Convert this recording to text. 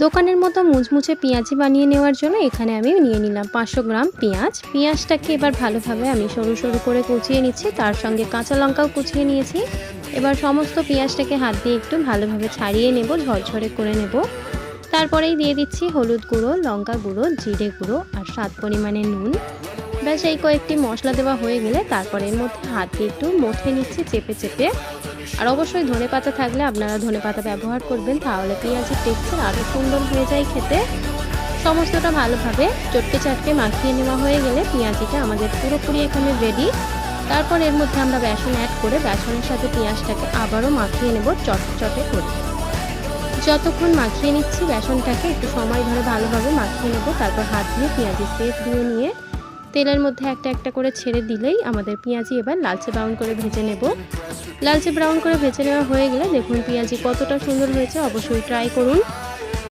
দোকানের মতো মুচমুচে পেঁয়াজি বানিয়ে নেওয়ার জন্য এখানে আমি নিয়ে নিলাম 500 গ্রাম পেঁয়াজ। পেঁয়াজটাকে এবার ভালোভাবে আমি সরু সরু করে কুচিয়ে নিচ্ছি, তার সঙ্গে কাঁচা লঙ্কাও কুচিয়ে নিয়েছি। এবার সমস্ত পেঁয়াজটাকে হাত দিয়ে একটু ভালোভাবে ছাড়িয়ে নেব, ঝরঝরে করে নেব। তারপরেই দিয়ে দিচ্ছি হলুদ গুঁড়ো, লঙ্কা গুঁড়ো, জিরে গুঁড়ো আর স্বাদ পরিমাণে নুন। ব্যাস এই কয়েকটি মশলা দেওয়া হয়ে গেলে তারপর এর মধ্যে হাত দিয়ে একটু মথে নিচ্ছি চেপে চেপে। আর অবশ্যই ধনেপাতা থাকলে আপনারা ধনেপাতা ব্যবহার করবেন, তাহলে পেঁয়াজের টেক্সচার আরও সুন্দর হয়ে যায় খেতে। সমস্তটা ভালোভাবে চটকে চাটকে মাখিয়ে নেওয়া হয়ে গেলে পেঁয়াজিটা আমাদের পুরোপুরি এখানে রেডি। তারপর এর মধ্যে আমরা বেসন অ্যাড করে বেসনের সাথে পেঁয়াজটাকে আবারও মাখিয়ে নেব চটচটে করে। যতক্ষণ মাখিয়ে নিচ্ছি বেসনটাকে একটু সময় ধরে ভালোভাবে মাখিয়ে নেব। তারপর হাত দিয়ে পেঁয়াজির শেপ দিয়ে নিয়ে তেলের মধ্যে একটা একটা করে ছেড়ে দিলেই আমাদের পেঁয়াজি এবার লালচে ব্রাউন করে ভেজে নেব। লালচে ব্রাউন করে ভেজে নেওয়া হয়ে গেলে দেখুন পেঁয়াজি কতটা সুন্দর হয়েছে, অবশ্যই ট্রাই করুন।